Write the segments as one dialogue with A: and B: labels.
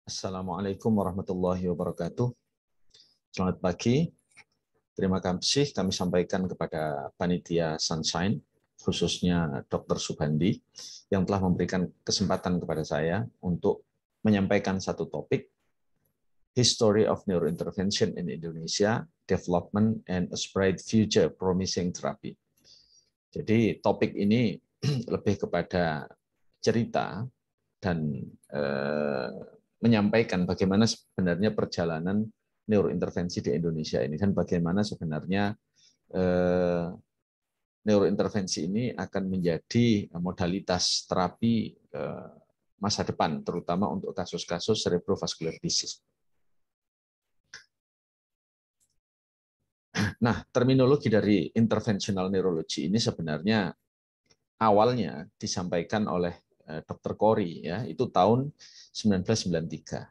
A: Assalamualaikum warahmatullahi wabarakatuh. Selamat pagi. Terima kasih kami sampaikan kepada Panitia Sunshine, khususnya Dr. Subandi, yang telah memberikan kesempatan kepada saya untuk menyampaikan satu topik, History of Neurointervention in Indonesia, Development and a Bright Future Promising Therapy. Jadi topik ini lebih kepada cerita dan menyampaikan bagaimana sebenarnya perjalanan neurointervensi di Indonesia ini dan bagaimana sebenarnya neurointervensi ini akan menjadi modalitas terapi masa depan, terutama untuk kasus-kasus cerebrovascular disease. Nah, terminologi dari interventional neurology ini sebenarnya awalnya disampaikan oleh Dr. Corey, ya, itu tahun 1993.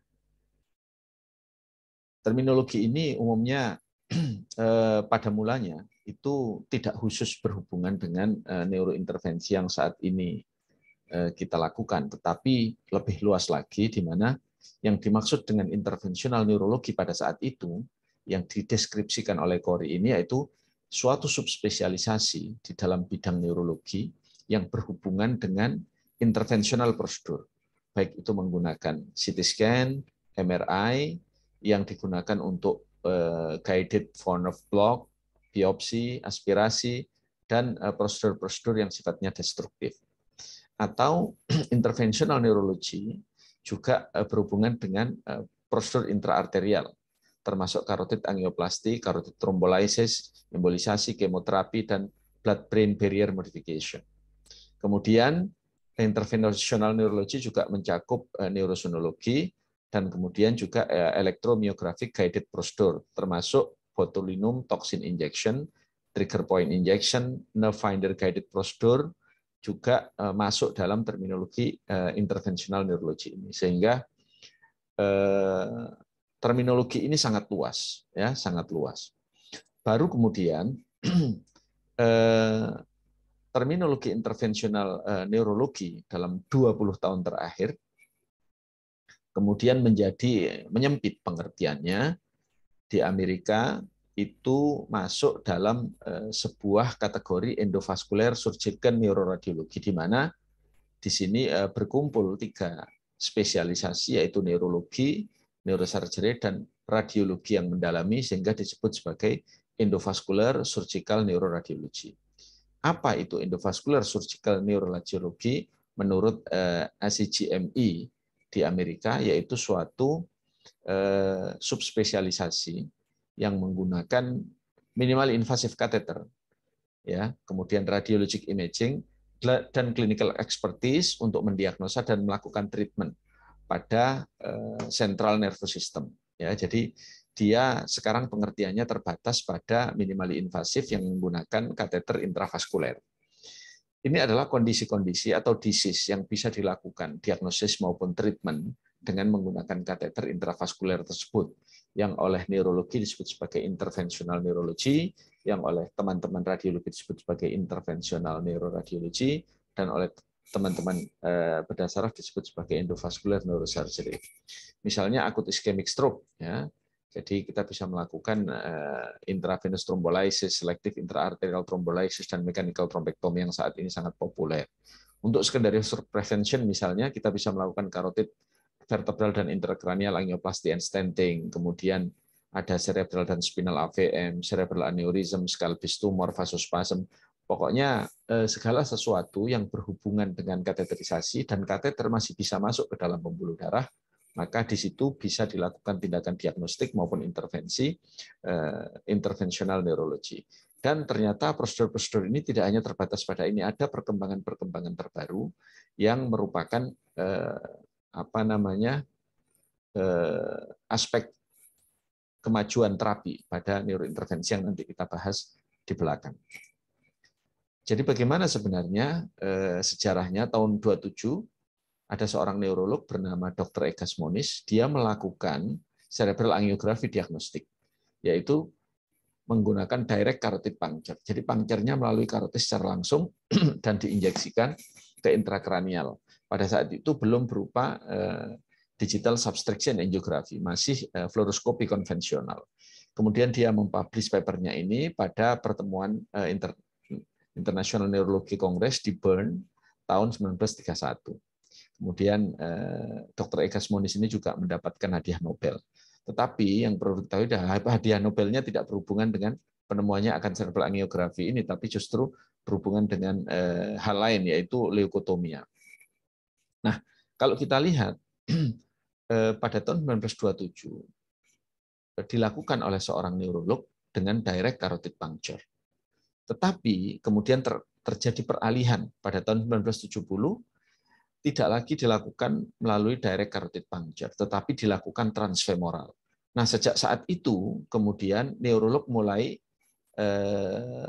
A: Terminologi ini umumnya pada mulanya itu tidak khusus berhubungan dengan neurointervensi yang saat ini kita lakukan, tetapi lebih luas lagi di mana yang dimaksud dengan intervensional neurologi pada saat itu yang dideskripsikan oleh Corey ini yaitu suatu subspesialisasi di dalam bidang neurologi yang berhubungan dengan intervensional prosedur, baik itu menggunakan CT scan, MRI, yang digunakan untuk guided von Neumann block, biopsi, aspirasi, dan prosedur-prosedur yang sifatnya destruktif. Atau interventional neurology juga berhubungan dengan prosedur intraarterial, termasuk carotid angioplasti, carotid thrombolysis, embolisasi, kemoterapi, dan blood-brain barrier modification. Kemudian interventional neurology juga mencakup neurosonologi dan kemudian juga elektromyographic guided prosedur, termasuk botulinum toxin injection, trigger point injection, nerve finder guided prosedur juga masuk dalam terminologi interventional neurology ini, sehingga terminologi ini sangat luas, ya, sangat luas. Baru kemudian terminologi intervensional neurologi dalam 20 tahun terakhir kemudian menjadi menyempit pengertiannya. Di Amerika itu masuk dalam sebuah kategori endovascular surgical neuroradiologi, di mana di sini berkumpul 3 spesialisasi, yaitu neurologi, neurosurgery, dan radiologi yang mendalami, sehingga disebut sebagai endovascular surgical neuroradiology. Apa itu endovascular surgical neuroradiology menurut ACGME di Amerika, yaitu suatu subspesialisasi yang menggunakan minimal invasive catheter, ya, kemudian radiologic imaging dan clinical expertise untuk mendiagnosa dan melakukan treatment pada central nervous system, ya. Jadi dia sekarang pengertiannya terbatas pada minimally invasif yang menggunakan kateter intravaskuler. Ini adalah kondisi-kondisi atau disease yang bisa dilakukan diagnosis maupun treatment dengan menggunakan kateter intravaskuler tersebut, yang oleh neurologi disebut sebagai interventional neurology, yang oleh teman-teman radiologi disebut sebagai interventional neuroradiology, dan oleh teman-teman bedah saraf disebut sebagai endovascular neurosurgery. Misalnya akut ischemic stroke, ya. Jadi kita bisa melakukan intravenous thrombolysis, selective intraarterial thrombolysis, dan mechanical thrombectomy yang saat ini sangat populer. Untuk secondary stroke prevention misalnya kita bisa melakukan carotid vertebral dan intracranial angioplasty and stenting, kemudian ada cerebral dan spinal AVM, cerebral aneurysm, scalpis tumor, vasospasm. Pokoknya segala sesuatu yang berhubungan dengan kateterisasi dan kateter masih bisa masuk ke dalam pembuluh darah, maka di situ bisa dilakukan tindakan diagnostik maupun intervensi interventional neurology. Dan ternyata prosedur-prosedur ini tidak hanya terbatas pada ini, ada perkembangan-perkembangan terbaru yang merupakan aspek kemajuan terapi pada neurointervensi yang nanti kita bahas di belakang. Jadi bagaimana sebenarnya sejarahnya? Tahun 27 ada seorang neurolog bernama Dr. Egas Moniz, dia melakukan cerebral angiography diagnostik, yaitu menggunakan direct carotid puncture. Jadi puncture-nya melalui karotid secara langsung dan diinjeksikan ke intrakranial. Pada saat itu belum berupa digital subtraction angiografi, masih fluoroskopi konvensional. Kemudian dia mempublish papernya ini pada pertemuan International Neurology Congress di Bern tahun 1931. Kemudian Dr. Eka Smonis ini juga mendapatkan hadiah Nobel. Tetapi yang perlu diketahui, hadiah Nobelnya tidak berhubungan dengan penemuannya akan cerebral angiografi ini, tapi justru berhubungan dengan hal lain, yaitu leukotomia. Nah, kalau kita lihat pada tahun 1927 dilakukan oleh seorang neurolog dengan direct carotid puncture. Tetapi kemudian terjadi peralihan pada tahun 1970, tidak lagi dilakukan melalui direct carotid puncture, tetapi dilakukan transfemoral. Nah, sejak saat itu kemudian neurolog mulai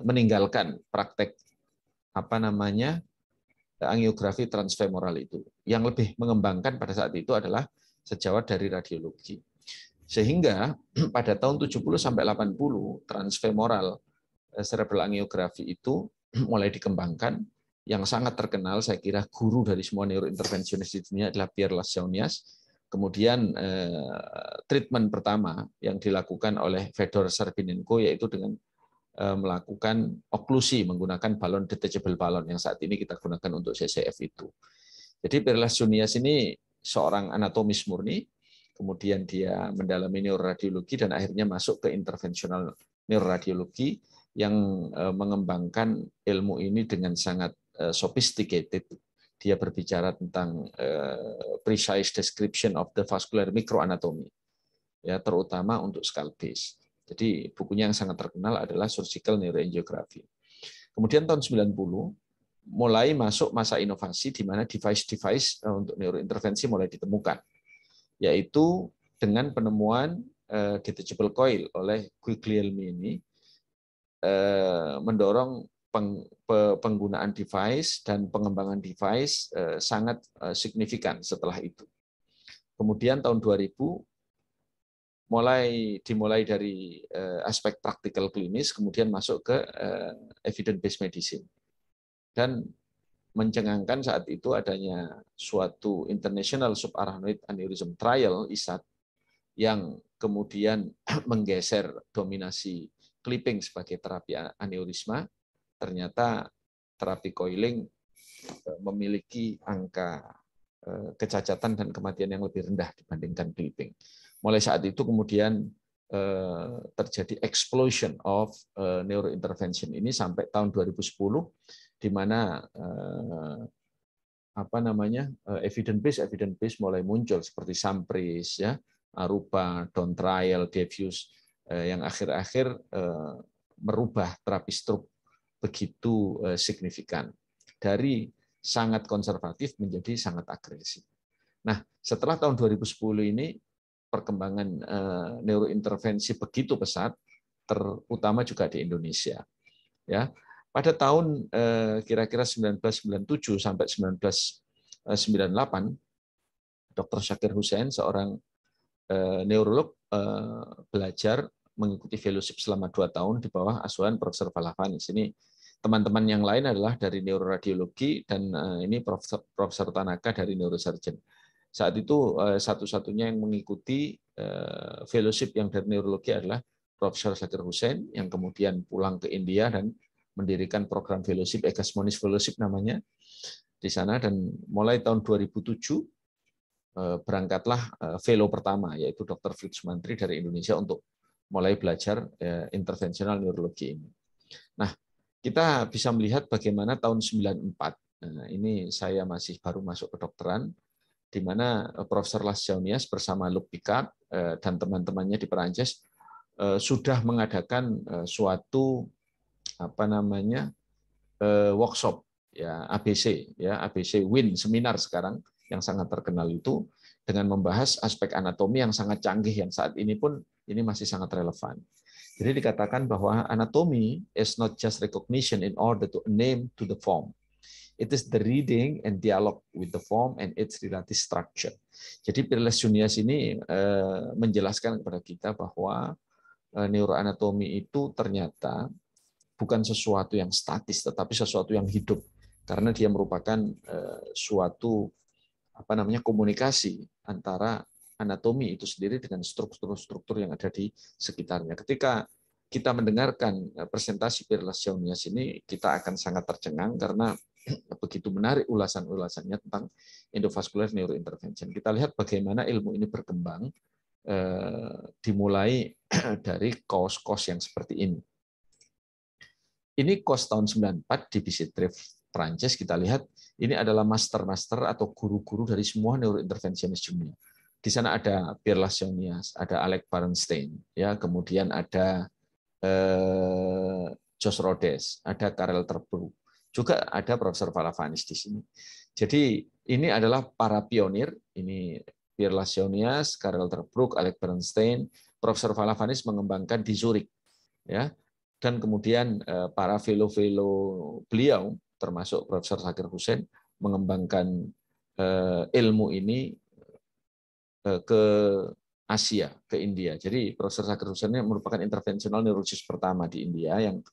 A: meninggalkan praktek angiografi transfemoral itu. Yang lebih mengembangkan pada saat itu adalah sejawat dari radiologi. Sehingga pada tahun 70 sampai 80 transfemoral cerebral angiografi itu mulai dikembangkan. Yang sangat terkenal, saya kira guru dari semua neurointervensionis di dunia adalah Pierre Lachaunias. Kemudian treatment pertama yang dilakukan oleh Fedor Serbinenko yaitu dengan melakukan oklusi menggunakan balon detachable balon yang saat ini kita gunakan untuk CCF itu. Jadi Pierre Lachaunias ini seorang anatomis murni, kemudian dia mendalami neuroradiologi dan akhirnya masuk ke intervensional neuroradiologi yang mengembangkan ilmu ini dengan sangat sophisticated. Dia berbicara tentang precise description of the vascular microanatomy, ya, terutama untuk skull base. Jadi bukunya yang sangat terkenal adalah Surgical Neuroangiography. Kemudian tahun 90 mulai masuk masa inovasi di mana device-device untuk neurointervensi mulai ditemukan, yaitu dengan penemuan detachable coil oleh Guglielmi ini mendorong penggunaan device dan pengembangan device sangat signifikan setelah itu. Kemudian tahun 2000 dimulai dari aspek praktikal klinis, kemudian masuk ke evidence-based medicine. Dan mencengangkan saat itu adanya suatu International Subarachnoid Aneurysm Trial, ISAT, yang kemudian menggeser dominasi clipping sebagai terapi aneurisma. Ternyata terapi coiling memiliki angka kecacatan dan kematian yang lebih rendah dibandingkan clipping. Mulai saat itu kemudian terjadi explosion of neurointervention ini sampai tahun 2010, di mana evidence-based mulai muncul seperti Sampris, ya, Aruba, Down Trial, Diffuse, yang akhir-akhir merubah terapi stroke begitu signifikan dari sangat konservatif menjadi sangat agresif. Nah, setelah tahun 2010 ini perkembangan neurointervensi begitu pesat, terutama juga di Indonesia. Ya, pada tahun kira-kira 1997 sampai 1998, Dr. Zakir Hussain, seorang neurolog, belajar mengikuti fellowship selama 2 tahun di bawah asuhan Profesor Valavanis. Ini teman-teman yang lain adalah dari neuroradiologi dan ini Profesor Tanaka dari neurosurgeon. Saat itu satu-satunya yang mengikuti fellowship yang dari neurologi adalah Profesor Zakir Hussain, yang kemudian pulang ke India dan mendirikan program fellowship, Eka Smonis Fellowship namanya, di sana. Dan mulai tahun 2007 berangkatlah fellow pertama, yaitu Dr. Frits Sumantri dari Indonesia untuk mulai belajar intervensional neurologi ini. Nah, kita bisa melihat bagaimana tahun 94, ini saya masih baru masuk kedokteran, di mana Profesor Lachaunias bersama Luc Picard dan teman-temannya di Perancis sudah mengadakan suatu workshop, ya, ABC, ya, ABC WIN seminar sekarang yang sangat terkenal itu, dengan membahas aspek anatomi yang sangat canggih yang saat ini pun ini masih sangat relevan. Jadi dikatakan bahwa anatomy is not just recognition in order to name to the form. It is the reading and dialogue with the form and its relative structure. Jadi Pierre Lachaunias ini menjelaskan kepada kita bahwa neuroanatomi itu ternyata bukan sesuatu yang statis, tetapi sesuatu yang hidup, karena dia merupakan suatu komunikasi antara anatomi itu sendiri dengan struktur-struktur yang ada di sekitarnya. Ketika kita mendengarkan presentasi Pirlas Jaunias ini, kita akan sangat tercengang karena begitu menarik ulasan-ulasannya tentang endovascular neurointervention. Kita lihat bagaimana ilmu ini berkembang, dimulai dari kos-kos yang seperti ini. Ini kos tahun 94 di Bicêtre, Prancis. Kita lihat ini adalah master-master atau guru-guru dari semua neurointervensionis dunia. Di sana ada Pirlas Jaunias, ada Alec Bernstein, ya, kemudian ada Josh Rhodes, ada Karel Terbrugge, juga ada Profesor Valavanis di sini. Jadi ini adalah para pionir. Ini Pirlas Jaunias, Karel Terbrugge, Alec Bernstein, Profesor Valavanis mengembangkan di Zurich, ya. Dan kemudian para fellow-fellow beliau, termasuk Profesor Zakir Hussain, mengembangkan ilmu ini ke Asia, ke India. Jadi Profesor Zakir Hussain ini merupakan intervensional neurologis pertama di India yang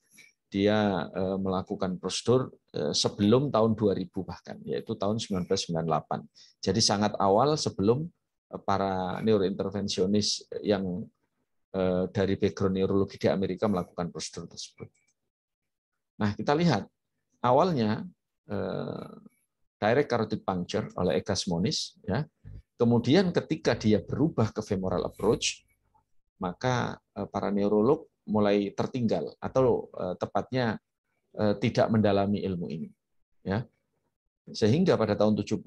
A: dia melakukan prosedur sebelum tahun 2000 bahkan, yaitu tahun 1998. Jadi sangat awal sebelum para neurointervensionis yang dari background neurologi di Amerika melakukan prosedur tersebut. Nah, kita lihat awalnya direct carotid puncture oleh Egas Moniz, ya. Kemudian ketika dia berubah ke femoral approach, maka para neurolog mulai tertinggal atau tepatnya tidak mendalami ilmu ini, ya. Sehingga pada tahun 70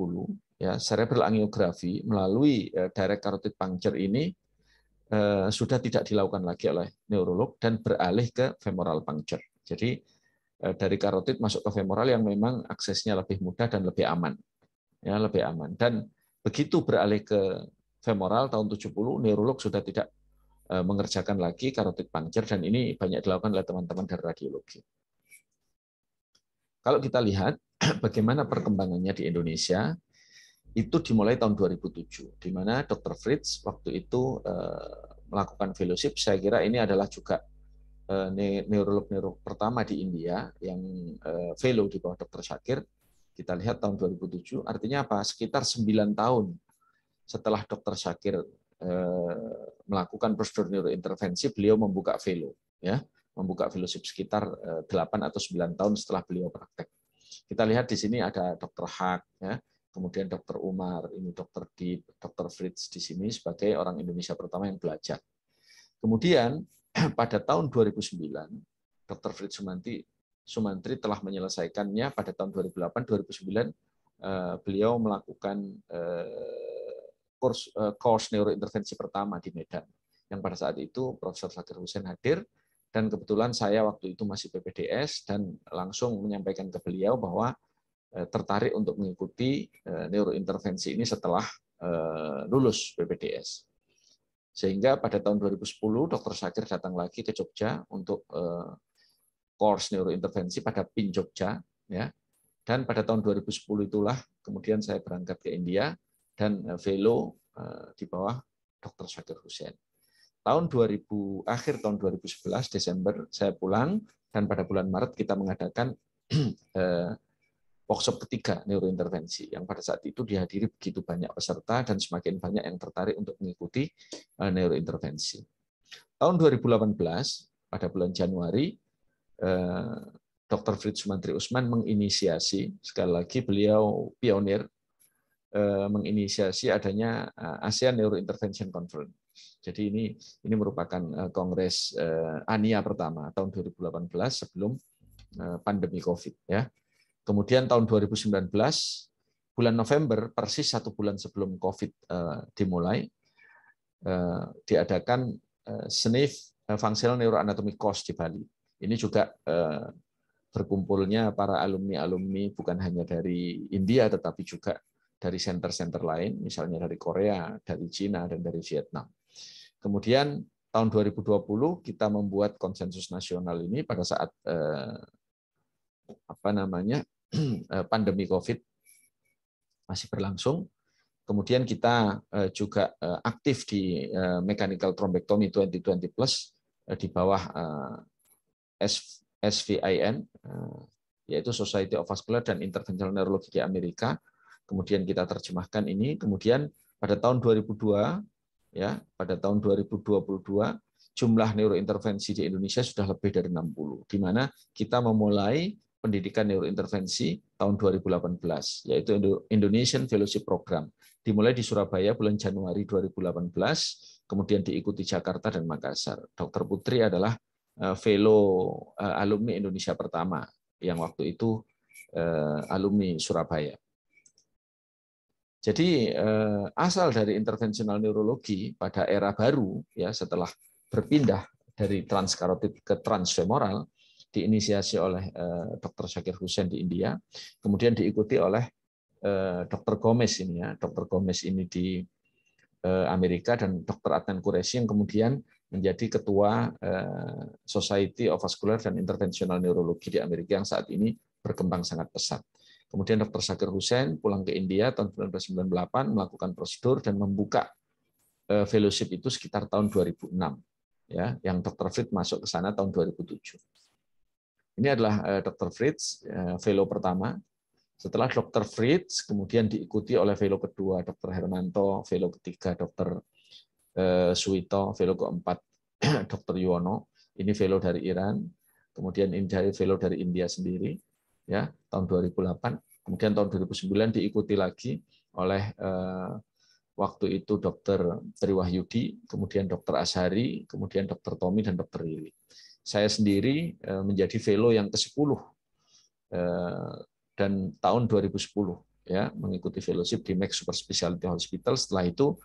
A: ya cerebral angiografi melalui direct carotid puncture ini sudah tidak dilakukan lagi oleh neurolog dan beralih ke femoral puncture. Jadi dari karotid masuk ke femoral yang memang aksesnya lebih mudah dan lebih aman. Ya, lebih aman. Dan begitu beralih ke femoral tahun 70, neurolog sudah tidak mengerjakan lagi karotid puncture dan ini banyak dilakukan oleh teman-teman dari radiologi. Kalau kita lihat bagaimana perkembangannya di Indonesia, itu dimulai tahun 2007, di mana Dr. Fritz waktu itu melakukan fellowship. Saya kira ini adalah juga neurolog pertama di India yang fellow di bawah Dr. Zakir. Kita lihat tahun 2007, artinya apa? Sekitar 9 tahun setelah Dr. Zakir melakukan prosedur neurointervensi, beliau membuka fellow, ya, membuka fellowship sekitar 8 atau 9 tahun setelah beliau praktek. Kita lihat di sini ada Dr. Haq, ya. Kemudian Dr. Umar, ini Dr. Deep, Dr. Fritz di sini sebagai orang Indonesia pertama yang belajar. Kemudian pada tahun 2009, Dr. Fritz Sumantri telah menyelesaikannya pada tahun 2008-2009. Beliau melakukan course neurointervensi pertama di Medan, yang pada saat itu Profesor Zakir Hussain hadir, dan kebetulan saya waktu itu masih PPDS dan langsung menyampaikan ke beliau bahwa tertarik untuk mengikuti neurointervensi ini setelah lulus PPDS. Sehingga pada tahun 2010 Dr. Zakir datang lagi ke Jogja untuk course neurointervensi pada PIN Jogja, ya. Dan pada tahun 2010 itulah kemudian saya berangkat ke India dan fellow di bawah Dr. Zakir Hussain. Akhir tahun 2011 Desember saya pulang dan pada bulan Maret kita mengadakan workshop ketiga neurointervensi yang pada saat itu dihadiri begitu banyak peserta dan semakin banyak yang tertarik untuk mengikuti neurointervensi. Tahun 2018 pada bulan Januari Dr. Fritz Sumantri Usman menginisiasi, sekali lagi beliau pionir, menginisiasi adanya ASEAN Neurointervention Conference. Jadi ini merupakan kongres ANIA pertama tahun 2018 sebelum pandemi COVID, ya. Kemudian tahun 2019, bulan November, persis 1 bulan sebelum COVID dimulai, diadakan SNIF Functional Neuroanatomy Course di Bali. Ini juga berkumpulnya para alumni-alumni bukan hanya dari India, tetapi juga dari center-center lain, misalnya dari Korea, dari Cina, dan dari Vietnam. Kemudian tahun 2020 kita membuat konsensus nasional ini pada saat pandemi COVID masih berlangsung. Kemudian kita juga aktif di Mechanical Thrombectomy 2020 Plus di bawah SVIN, yaitu Society of Vascular dan Interventional Neurology di Amerika. kemudian kita terjemahkan ini, kemudian pada tahun 2002 ya, pada tahun 2022 jumlah neurointervensi di Indonesia sudah lebih dari 60, di mana kita memulai pendidikan neurointervensi tahun 2018, yaitu Indonesian Fellowship Program. Dimulai di Surabaya bulan Januari 2018, kemudian diikuti Jakarta dan Makassar. Dr. Putri adalah fellow alumni Indonesia pertama yang waktu itu alumni Surabaya. Jadi asal dari intervensional neurologi pada era baru ya, setelah berpindah dari transkarotid ke transfemoral, diinisiasi oleh Dr. Zakir Hussain di India, kemudian diikuti oleh Dr. Gomez ini ya, Dr. Gomez ini di Amerika, dan Dr. Adnan Qureshi yang kemudian menjadi ketua Society of Vascular dan Interventional Neurology di Amerika yang saat ini berkembang sangat pesat. Kemudian Dr. Zakir Hussain pulang ke India tahun 1998, melakukan prosedur dan membuka fellowship itu sekitar tahun 2006. Ya, yang Dr. Fritz masuk ke sana tahun 2007. Ini adalah Dr. Fritz, fellow pertama. Setelah Dr. Fritz, kemudian diikuti oleh fellow kedua Dr. Hermanto, fellow ketiga Dr. Suwito, fellow keempat Dr. Yuwono. Ini fellow dari Iran. Kemudian ini dari fellow dari India sendiri. Ya, tahun 2008, kemudian tahun 2009 diikuti lagi oleh waktu itu Dr. Triwahyudi, kemudian Dr. Ashari, kemudian Dr. Tommy dan Dr. Rili. Saya sendiri menjadi fellow yang ke-10 dan tahun 2010 ya, mengikuti fellowship di Max Super Specialty Hospital. Setelah itu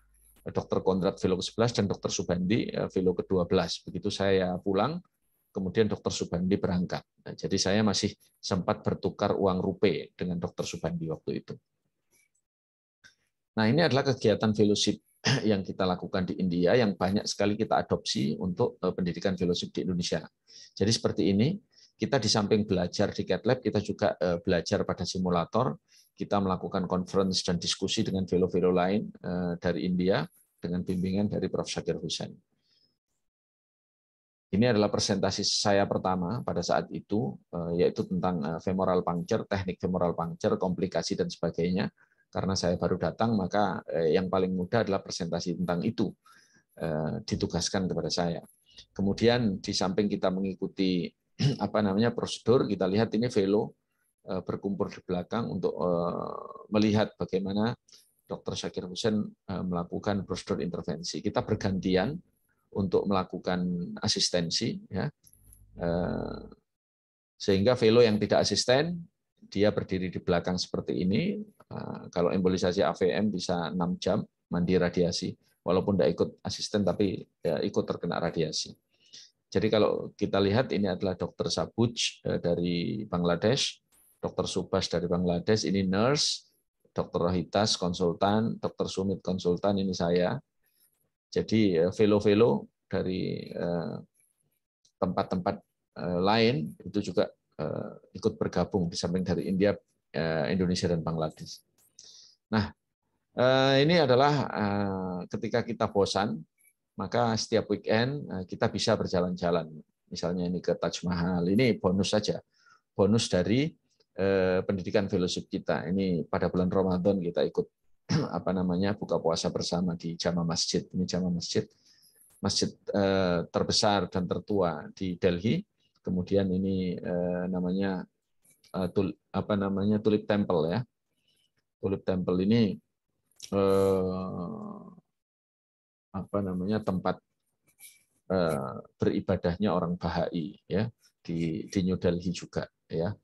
A: Dr. Konrad fellow ke-11 dan Dr. Subandi fellow ke-12. Begitu saya pulang, kemudian Dr. Subandi berangkat. Nah, jadi saya masih sempat bertukar uang rupiah dengan Dr. Subandi waktu itu. Nah, ini adalah kegiatan fellowship yang kita lakukan di India yang banyak sekali kita adopsi untuk pendidikan fellowship di Indonesia. Jadi seperti ini, kita di samping belajar di CAT Lab, kita juga belajar pada simulator, kita melakukan conference dan diskusi dengan fellow-fellow lain dari India dengan bimbingan dari Prof. Zakir Hussain. Ini adalah presentasi saya pertama pada saat itu, yaitu tentang femoral puncture, teknik femoral puncture, komplikasi dan sebagainya. Karena saya baru datang, maka yang paling mudah adalah presentasi tentang itu ditugaskan kepada saya. Kemudian di samping kita mengikuti prosedur, kita lihat ini fellow berkumpul di belakang untuk melihat bagaimana Dr. Zakir Hussain melakukan prosedur intervensi. Kita bergantian untuk melakukan asistensi, ya, sehingga fellow yang tidak asisten dia berdiri di belakang seperti ini. Kalau embolisasi AVM bisa 6 jam mandi radiasi, walaupun tidak ikut asisten tapi ya, ikut terkena radiasi. Jadi kalau kita lihat ini adalah Dr. Sabuj dari Bangladesh, Dr. Subas dari Bangladesh, ini nurse, Dr. Rohitas konsultan, Dr. Sumit konsultan, ini saya. Jadi fellow-fellow dari tempat-tempat lain itu juga ikut bergabung di samping dari India, Indonesia dan Bangladesh. Nah, ini adalah ketika kita bosan, maka setiap weekend kita bisa berjalan-jalan. Misalnya ini ke Taj Mahal, ini bonus saja, bonus dari pendidikan fellowship kita. Ini pada bulan Ramadan kita ikut buka puasa bersama di Jama Masjid. Ini Jama Masjid, masjid terbesar dan tertua di Delhi. Kemudian ini namanya Tulip Temple ya. Tulip Temple ini tempat beribadahnya orang Bahai ya, di New Delhi juga ya.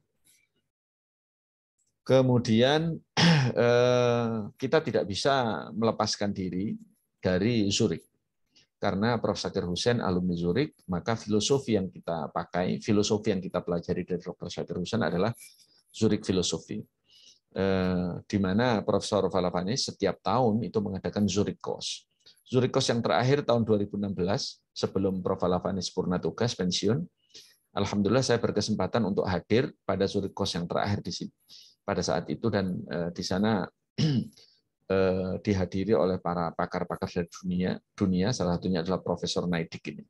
A: Kemudian kita tidak bisa melepaskan diri dari Zurich. Karena Prof. Zakir Hussain alumni Zurich, maka filosofi yang kita pakai, filosofi yang kita pelajari dari Dr. Zakir Hussain adalah Zurich Philosophy. Di mana Profesor Valavanis setiap tahun itu mengadakan Zurich Course. Zurich Course yang terakhir tahun 2016, sebelum Prof. Valavanis purna tugas pensiun, alhamdulillah saya berkesempatan untuk hadir pada Zurich Course yang terakhir di sini pada saat itu, dan di sana dihadiri oleh para pakar-pakar dari dunia, salah satunya adalah Profesor Naidik ini.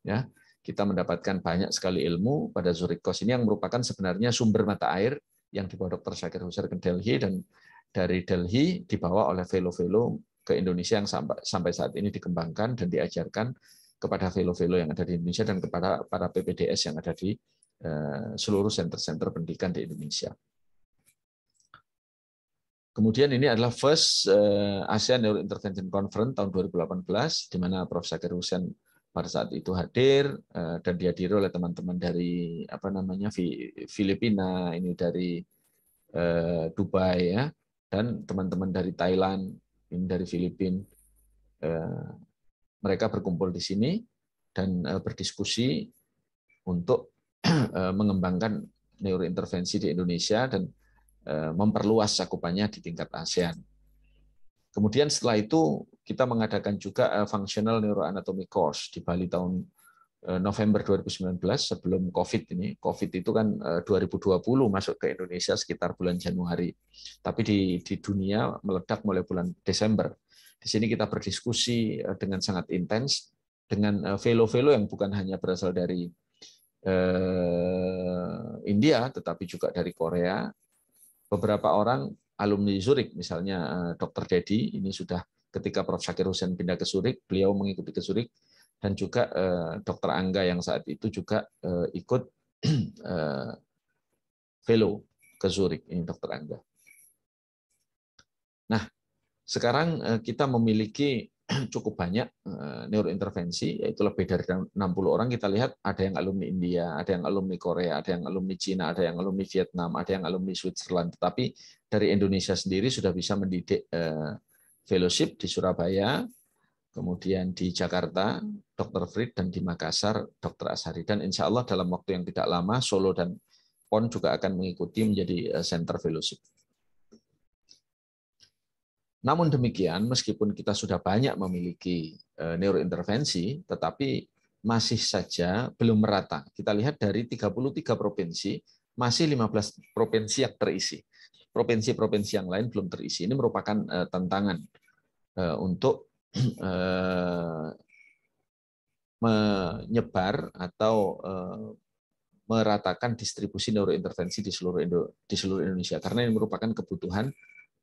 A: Ya, kita mendapatkan banyak sekali ilmu pada Zurich Course ini yang merupakan sebenarnya sumber mata air yang dibawa Dr. Zakir Hussain ke Delhi, dan dari Delhi dibawa oleh fellow-fellow ke Indonesia yang sampai saat ini dikembangkan dan diajarkan kepada fellow-fellow yang ada di Indonesia dan kepada para PPDS yang ada di seluruh center-center pendidikan di Indonesia. Kemudian ini adalah first ASEAN Neurointervention Conference tahun 2018, di mana Prof. Zakir Husain pada saat itu hadir dan dihadiri oleh teman-teman dari Filipina, ini dari Dubai ya, dan teman-teman dari Thailand, ini dari Filipina. Mereka berkumpul di sini dan berdiskusi untuk mengembangkan neurointervensi di Indonesia dan memperluas cakupannya di tingkat ASEAN. Kemudian setelah itu kita mengadakan juga Functional Neuroanatomy Course di Bali tahun November 2019 sebelum COVID ini. COVID itu kan 2020 masuk ke Indonesia sekitar bulan Januari. Tapi di dunia meledak mulai bulan Desember. Di sini kita berdiskusi dengan sangat intens dengan fellow-fellow yang bukan hanya berasal dari India, tetapi juga dari Korea. Beberapa orang alumni Zurich, misalnya Dr. Dedi, ini sudah ketika Prof. Zakir Husain pindah ke Zurich, beliau mengikuti ke Zurich, dan juga Dr. Angga yang saat itu juga ikut fellow ke Zurich, ini Dr. Angga. Nah, sekarang kita memiliki cukup banyak neurointervensi, yaitu lebih dari 60 orang. Kita lihat ada yang alumni India, ada yang alumni Korea, ada yang alumni Cina, ada yang alumni Vietnam, ada yang alumni Switzerland. Tetapi dari Indonesia sendiri sudah bisa mendidik fellowship di Surabaya, kemudian di Jakarta, Dr. Frid, dan di Makassar, Dr. Ashari. Dan insya Allah dalam waktu yang tidak lama, Solo dan PON juga akan mengikuti menjadi center fellowship. Namun demikian, meskipun kita sudah banyak memiliki neurointervensi, tetapi masih saja belum merata. Kita lihat dari 33 provinsi, masih 15 provinsi yang terisi. Provinsi-provinsi yang lain belum terisi. Ini merupakan tantangan untuk menyebar atau meratakan distribusi neurointervensi di seluruh Indonesia. Karena ini merupakan kebutuhan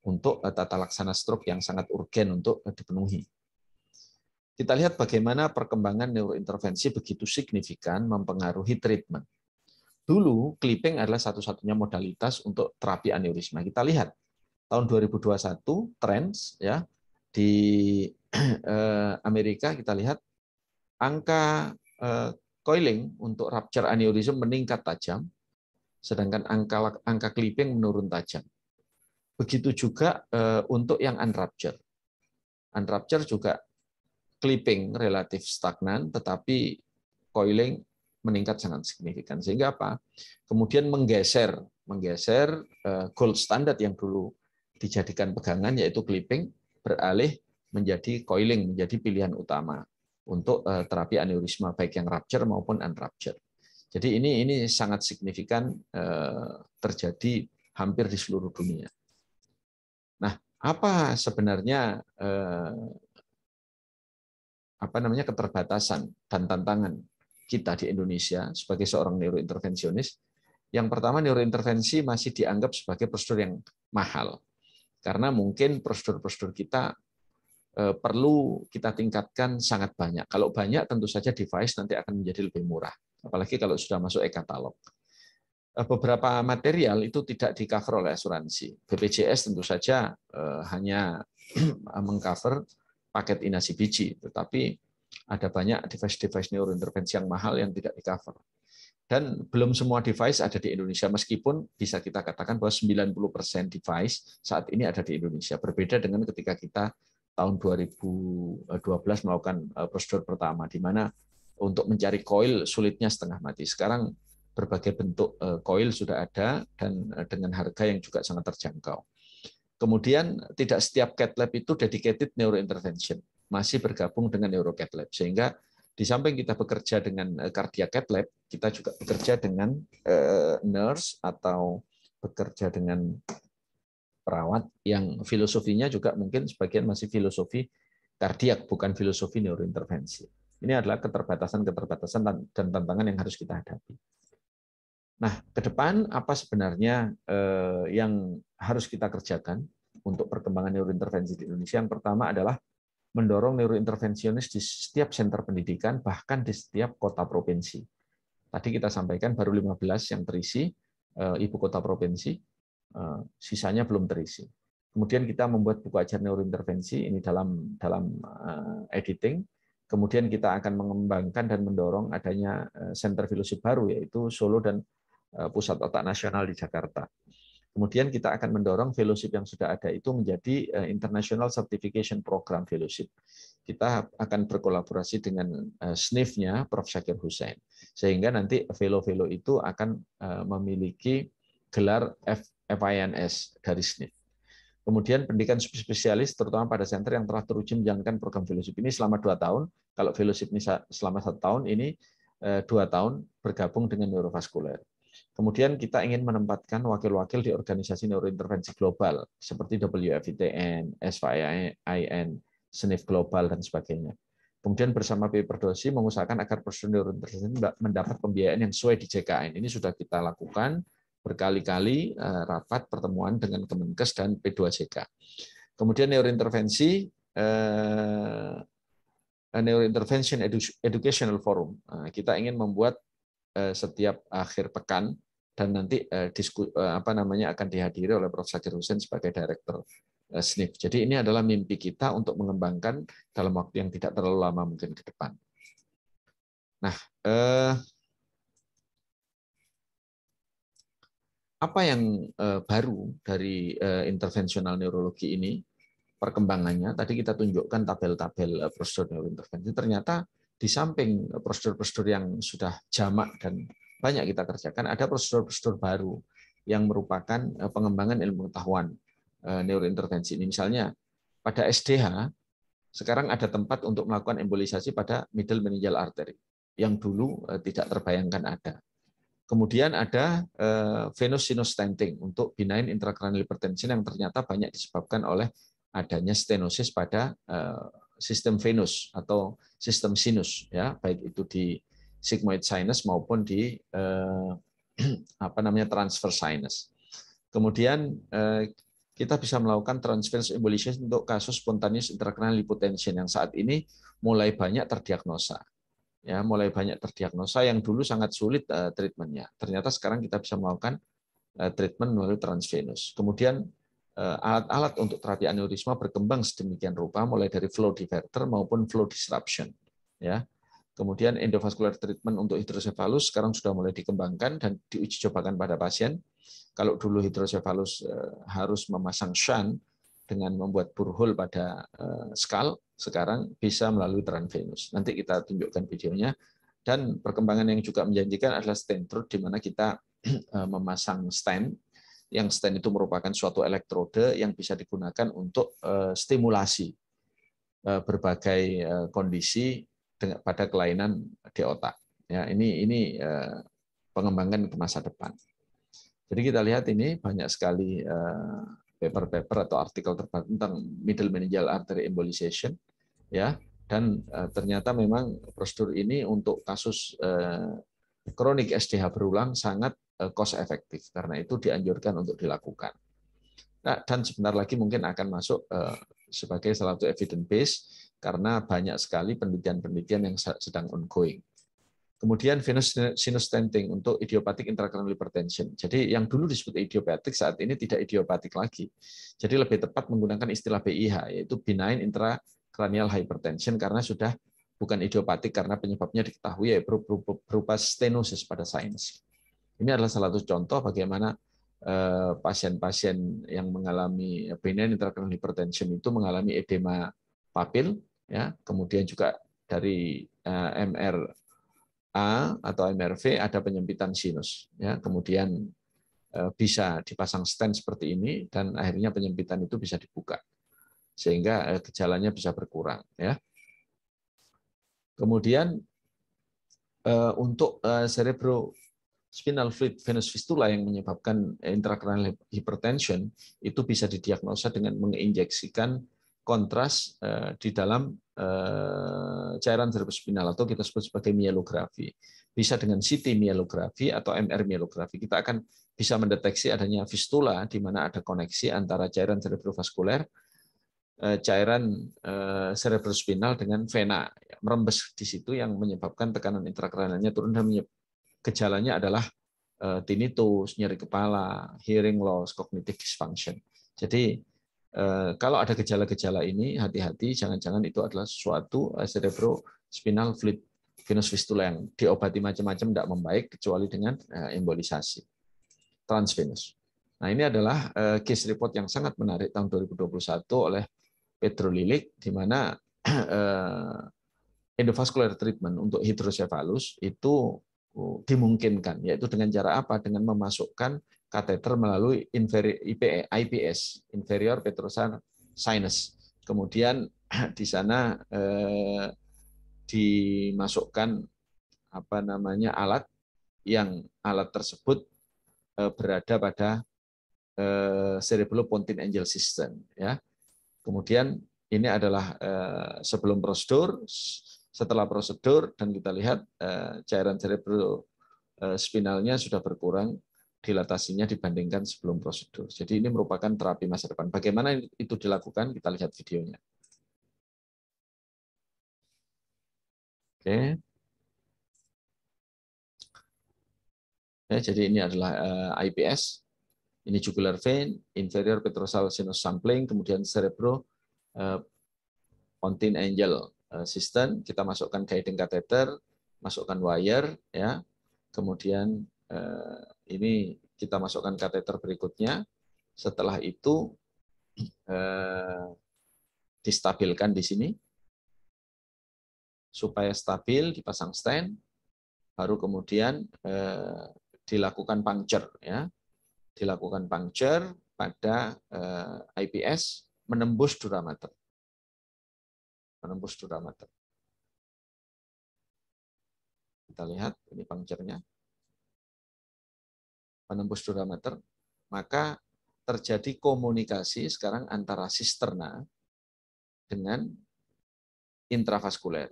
A: untuk tata laksana stroke yang sangat urgen untuk dipenuhi. Kita lihat bagaimana perkembangan neurointervensi begitu signifikan mempengaruhi treatment. Dulu, clipping adalah satu-satunya modalitas untuk terapi aneurisma. Kita lihat tahun 2021 trends ya di Amerika, kita lihat angka coiling untuk rupture aneurism meningkat tajam, sedangkan angka clipping menurun tajam. Begitu juga untuk yang unrupture. Unrupture juga clipping relatif stagnan, tetapi coiling meningkat sangat signifikan. Sehingga apa? Kemudian menggeser gold standard yang dulu dijadikan pegangan, yaitu clipping, beralih menjadi coiling, menjadi pilihan utama untuk terapi aneurisma, baik yang rupture maupun unrupture. Jadi ini sangat signifikan terjadi hampir di seluruh dunia. Nah, apa sebenarnya keterbatasan dan tantangan kita di Indonesia sebagai seorang neurointervensionis? Yang pertama, neurointervensi masih dianggap sebagai prosedur yang mahal. Karena mungkin prosedur-prosedur kita perlu kita tingkatkan sangat banyak. Kalau banyak, tentu saja device nanti akan menjadi lebih murah. Apalagi kalau sudah masuk e-katalog. Beberapa material itu tidak di-cover oleh asuransi. BPJS tentu saja hanya mengcover paket inasi biji, tetapi ada banyak device-device neurointervensi yang mahal yang tidak di-cover. Dan belum semua device ada di Indonesia, meskipun bisa kita katakan bahwa 90% device saat ini ada di Indonesia. Berbeda dengan ketika kita tahun 2012 melakukan prosedur pertama, di mana untuk mencari coil sulitnya setengah mati. Sekarang berbagai bentuk coil sudah ada dan dengan harga yang juga sangat terjangkau. Kemudian tidak setiap cath lab itu dedicated neurointervention, masih bergabung dengan neurocath lab, sehingga di samping kita bekerja dengan cardiac cath lab, kita juga bekerja dengan nurse atau bekerja dengan perawat yang filosofinya juga mungkin sebagian masih filosofi kardiak, bukan filosofi neurointervensi. Ini adalah keterbatasan dan tantangan yang harus kita hadapi. Nah, ke depan apa sebenarnya yang harus kita kerjakan? untuk perkembangan neurointervensi di Indonesia. Yang pertama adalah mendorong neurointervensionis di setiap senter pendidikan, bahkan di setiap kota provinsi. Tadi kita sampaikan baru 15 yang terisi, ibu kota provinsi, sisanya belum terisi. Kemudian kita membuat buku ajar neurointervensi, ini dalam editing. Kemudian kita akan mengembangkan dan mendorong adanya center fellowship baru, yaitu Solo dan Pusat Otak Nasional di Jakarta. Kemudian kita akan mendorong fellowship yang sudah ada itu menjadi International Certification Program Fellowship. Kita akan berkolaborasi dengan SNIF-nya Prof. Zakir Hussain. Sehingga nanti fellow-fellow itu akan memiliki gelar FINS dari SNIF. Kemudian pendidikan spesialis, terutama pada center yang telah teruji menjalankan program fellowship ini selama 2 tahun. Kalau fellowship ini selama 1 tahun, ini 2 tahun bergabung dengan neurovaskuler. Kemudian kita ingin menempatkan wakil-wakil di organisasi neurointervensi global seperti WFITN, SVIN, SNIF Global, dan sebagainya. Kemudian bersama PI Perdosi mengusahakan agar prosedur neurointervensi mendapat pembiayaan yang sesuai di JKN. Ini sudah kita lakukan berkali-kali rapat pertemuan dengan Kemenkes dan P2JK. Kemudian neurointervensi, Neurointervention Educational Forum. Kita ingin membuat setiap akhir pekan, dan nanti akan dihadiri oleh Prof. Zakir Hussain sebagai Direktur SNIF. Jadi ini adalah mimpi kita untuk mengembangkan dalam waktu yang tidak terlalu lama mungkin ke depan. Nah, apa yang baru dari intervensional neurologi ini? Perkembangannya, tadi kita tunjukkan tabel-tabel prosedur neurointervensi. Ternyata di samping prosedur-prosedur yang sudah jamak dan banyak kita kerjakan, ada prosedur-prosedur baru yang merupakan pengembangan ilmu pengetahuan neurointervensi ini. Misalnya pada SDH sekarang ada tempat untuk melakukan embolisasi pada middle meningeal artery yang dulu tidak terbayangkan ada. Kemudian ada venous sinus stenting untuk benign intracranial hypertension yang ternyata banyak disebabkan oleh adanya stenosis pada sistem venus atau sistem sinus, ya, baik itu di sigmoid sinus maupun di transverse sinus. Kemudian kita bisa melakukan transverse embolisation untuk kasus spontaneous intracranial hypotension yang saat ini mulai banyak terdiagnosa. Ya, mulai banyak terdiagnosa yang dulu sangat sulit treatmentnya. Ternyata sekarang kita bisa melakukan treatment melalui transvenous. Kemudian alat-alat untuk terapi aneurisma berkembang sedemikian rupa, mulai dari flow diverter maupun flow disruption. Ya. Kemudian endovascular treatment untuk hidrosefalus sekarang sudah mulai dikembangkan dan diuji cobakan pada pasien. Kalau dulu hidrosefalus harus memasang shunt dengan membuat burhole pada skull, sekarang bisa melalui transvenous. Nanti kita tunjukkan videonya. Dan perkembangan yang juga menjanjikan adalah stent root, di mana kita memasang stent. Yang stent itu merupakan suatu elektrode yang bisa digunakan untuk stimulasi berbagai kondisi pada kelainan di otak. Ya, ini pengembangan ke masa depan. Jadi kita lihat ini banyak sekali paper-paper atau artikel terbaru tentang middle meningeal artery embolization, ya, dan ternyata memang prosedur ini untuk kasus kronik SDH berulang sangat cost efektif, karena itu dianjurkan untuk dilakukan. Nah, dan sebentar lagi mungkin akan masuk sebagai salah satu evidence base karena banyak sekali penelitian-penelitian yang sedang ongoing. Kemudian venous sinus stenting untuk idiopathic intracranial hypertension. Jadi yang dulu disebut idiopathic saat ini tidak idiopathic lagi. Jadi lebih tepat menggunakan istilah BIH, yaitu benign intracranial hypertension, karena sudah bukan idiopathic karena penyebabnya diketahui yaitu berupa stenosis pada sinus. Ini adalah salah satu contoh bagaimana pasien-pasien yang mengalami benign intracranial hypertension itu mengalami edema papil, ya, kemudian juga dari MRA atau MRV ada penyempitan sinus, ya, kemudian bisa dipasang stent seperti ini dan akhirnya penyempitan itu bisa dibuka sehingga gejalanya bisa berkurang, ya. Kemudian untuk cerebrospinal fluid venous fistula yang menyebabkan intracranial hypertension itu bisa didiagnosa dengan menginjeksikan kontras di dalam cairan cerebrospinal atau kita sebut sebagai mielografi. Bisa dengan CT mielografi atau MR mielografi. Kita akan bisa mendeteksi adanya fistula di mana ada koneksi antara cairan cerebrovaskuler, cairan cerebrospinal dengan vena, merembes di situ yang menyebabkan tekanan intrakranialnya turun dan gejalanya adalah tinnitus, nyeri kepala, hearing loss, cognitive dysfunction. Jadi kalau ada gejala-gejala ini, hati-hati, jangan-jangan itu adalah suatu cerebrospinal fluid venous fistula yang diobati macam-macam tidak membaik kecuali dengan embolisasi transvenous. Nah, ini adalah case report yang sangat menarik tahun 2021 oleh Pedro Lilik, di mana endovascular treatment untuk hidrocephalus itu dimungkinkan, yaitu dengan cara apa? Dengan memasukkan kateter melalui IPS, inferior petrosal sinus. Kemudian di sana dimasukkan alat yang alat tersebut berada pada cerebropontine angel system, ya. Kemudian ini adalah sebelum prosedur, setelah prosedur, dan kita lihat cairan cerebrospinalnya sudah berkurang dilatasinya dibandingkan sebelum prosedur. Jadi ini merupakan terapi masa depan. Bagaimana itu dilakukan? Kita lihat videonya. Oke. Ya, jadi ini adalah IPS. Ini jugular vein, inferior petrosal sinus sampling, kemudian cerebropontine angel system. Kita masukkan guiding catheter, masukkan wire, ya. Kemudian ini kita masukkan kateter berikutnya. Setelah itu distabilkan di sini supaya stabil, dipasang stent, baru kemudian dilakukan puncture, ya. Dilakukan puncture pada IPS menembus dura mater. Menembus dura mater. Kita lihat ini puncture-nya. Menembus dura mater, maka terjadi komunikasi sekarang antara sisterna dengan intravaskuler.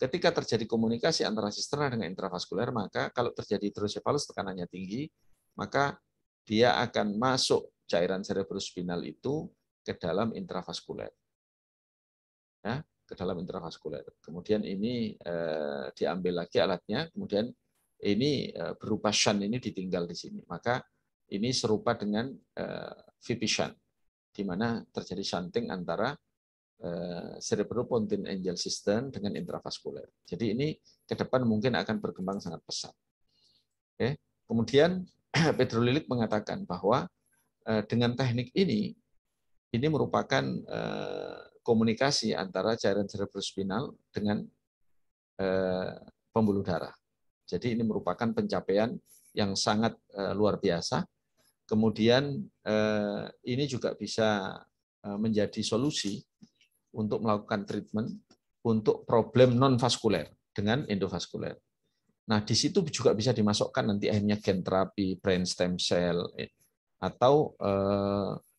A: Ketika terjadi komunikasi antara sisterna dengan intravaskuler, maka kalau terjadi hidrocephalus tekanannya tinggi, maka dia akan masuk cairan cerebrospinal itu ke dalam intravaskuler. Ya, ke dalam intravaskuler. Kemudian ini diambil lagi alatnya, kemudian ini berupa shunt ini ditinggal di sini. Maka ini serupa dengan VP shunt, di mana terjadi shunting antara cerebropontine angel system dengan intravaskuler. Jadi ini ke depan mungkin akan berkembang sangat pesat. Oke. Kemudian Pedro Lilik mengatakan bahwa dengan teknik ini merupakan komunikasi antara cairan cerebrospinal dengan pembuluh darah. Jadi ini merupakan pencapaian yang sangat luar biasa. Kemudian ini juga bisa menjadi solusi untuk melakukan treatment untuk problem non-vaskuler dengan endovaskuler. Nah, di situ juga bisa dimasukkan nanti akhirnya gen terapi, brain stem cell, atau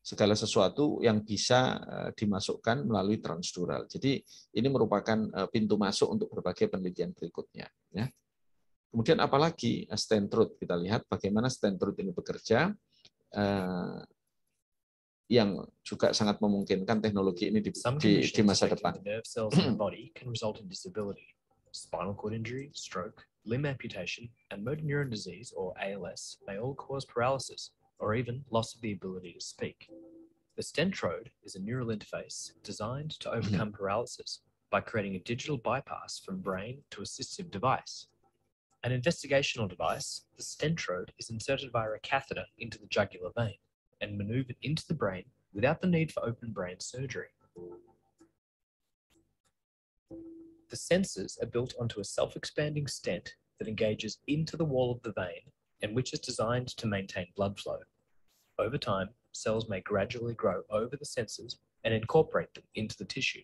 A: segala sesuatu yang bisa dimasukkan melalui transdural. Jadi ini merupakan pintu masuk untuk berbagai penelitian berikutnya. Ya. Kemudian apalagi stent root, kita lihat bagaimana stent root ini bekerja, yang juga sangat memungkinkan teknologi ini di masa depan.
B: Spinal cord injury, stroke, limb amputation, and motor neuron disease, or ALS, may all cause paralysis, or even loss of the ability to speak. The stentrode is a neural interface designed to overcome paralysis by creating a digital bypass from brain to assistive device. An investigational device, the stentrode is inserted via a catheter into the jugular vein and maneuvered into the brain without the need for open brain surgery. The sensors are built onto a self-expanding stent that engages into the wall of the vein and which is designed to maintain blood flow. Over time, cells may gradually grow over the sensors and incorporate them into the tissue.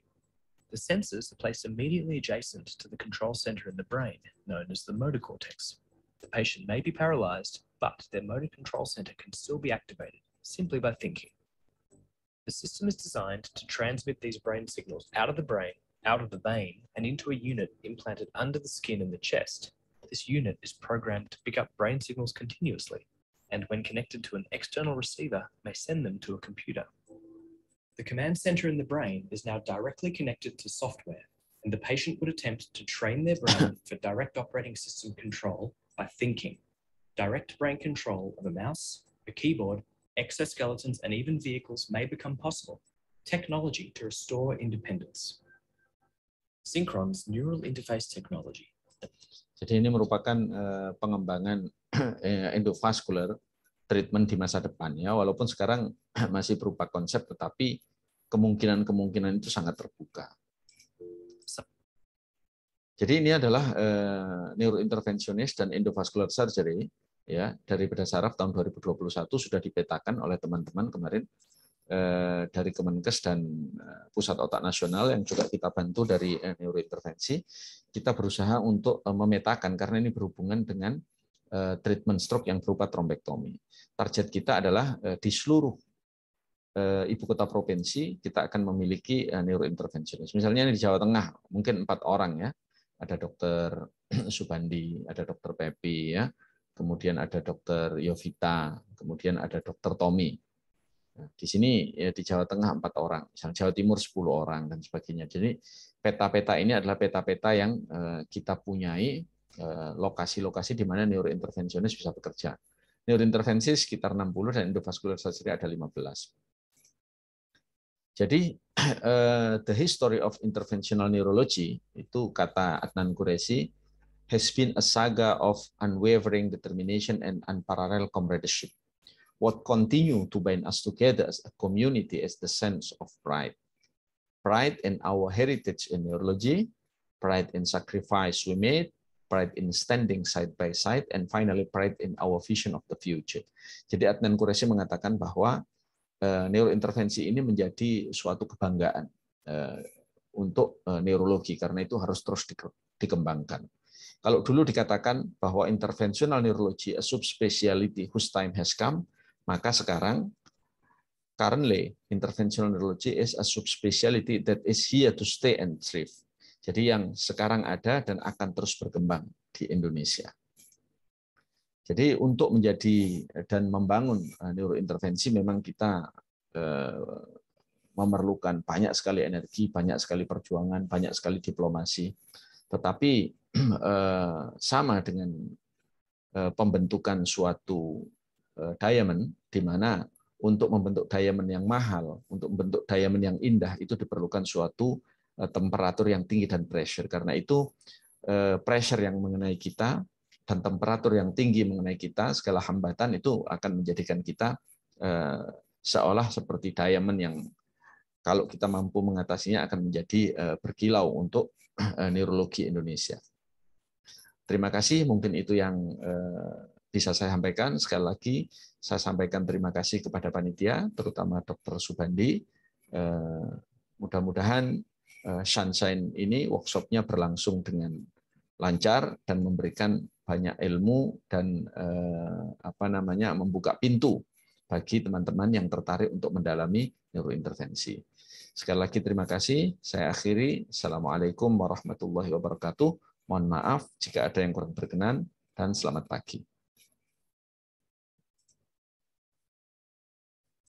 B: The sensors are placed immediately adjacent to the control center in the brain, known as the motor cortex. The patient may be paralyzed, but their motor control center can still be activated simply by thinking. The system is designed to transmit these brain signals out of the brain out of the vein and into a unit implanted under the skin in the chest. This unit is programmed to pick up brain signals continuously, and when connected to an external receiver, may send them to a computer. The command center in the brain is now directly connected to software, and the patient would attempt to train their brain for direct operating system control by thinking. Direct brain control of a mouse, a keyboard, exoskeletons, and even vehicles may become possible. Technology to restore independence. Synchron's neural interface technology.
A: Jadi ini merupakan pengembangan endovascular treatment di masa depan ya, walaupun sekarang masih berupa konsep, tetapi kemungkinan itu sangat terbuka. Jadi ini adalah neurointerventionist dan endovascular surgery ya, dari Bedah Saraf tahun 2021 sudah dipetakan oleh teman-teman kemarin dari Kemenkes dan Pusat Otak Nasional yang juga kita bantu dari neurointervensi. Kita berusaha untuk memetakan karena ini berhubungan dengan treatment stroke yang berupa trombektomi. Target kita adalah di seluruh ibu kota provinsi kita akan memiliki neurointervensionis. Misalnya di Jawa Tengah mungkin 4 orang ya. Ada Dokter Subandi, ada Dokter Pepi ya. Kemudian ada Dokter Yovita, kemudian ada Dokter Tommy. Di sini ya, di Jawa Tengah 4 orang, misalnya Jawa Timur 10 orang dan sebagainya. Jadi peta-peta ini adalah peta-peta yang kita punyai lokasi-lokasi di mana neurointervensionis bisa bekerja. Neurointervensi sekitar 60 dan endovascular surgery ada 15. Jadi the history of interventional neurology itu kata Adnan Qureshi has been a saga of unwavering determination and unparalleled comradeship. What continue to bind us together as a community is the sense of pride. Pride in our heritage in neurology, pride in sacrifice we made, pride in standing side by side, and finally pride in our vision of the future. Jadi Adnan Qureshi mengatakan bahwa neurointervensi ini menjadi suatu kebanggaan untuk neurologi, karena itu harus terus dikembangkan. Kalau dulu dikatakan bahwa interventional neurology a subspecialty whose time has come, maka sekarang currently interventional neurology is a subspecialty that is here to stay and thrive. Jadi yang sekarang ada dan akan terus berkembang di Indonesia. Jadi untuk menjadi dan membangun neurointervensi memang kita memerlukan banyak sekali energi, banyak sekali perjuangan, banyak sekali diplomasi. Tetapi sama dengan pembentukan suatu diamond, di mana untuk membentuk diamond yang mahal, untuk membentuk diamond yang indah itu diperlukan suatu temperatur yang tinggi dan pressure. Karena itu pressure yang mengenai kita dan temperatur yang tinggi mengenai kita, segala hambatan itu akan menjadikan kita seolah seperti diamond yang kalau kita mampu mengatasinya akan menjadi berkilau untuk neurologi Indonesia. Terima kasih, mungkin itu yang bisa saya sampaikan. Sekali lagi, saya sampaikan terima kasih kepada panitia, terutama Dr. Subandi. Mudah-mudahan Sunshine ini workshop-nya berlangsung dengan lancar dan memberikan banyak ilmu dan membuka pintu bagi teman-teman yang tertarik untuk mendalami neurointervensi. Sekali lagi terima kasih. Saya akhiri. Assalamualaikum warahmatullahi wabarakatuh. Mohon maaf jika ada yang kurang berkenan dan selamat pagi.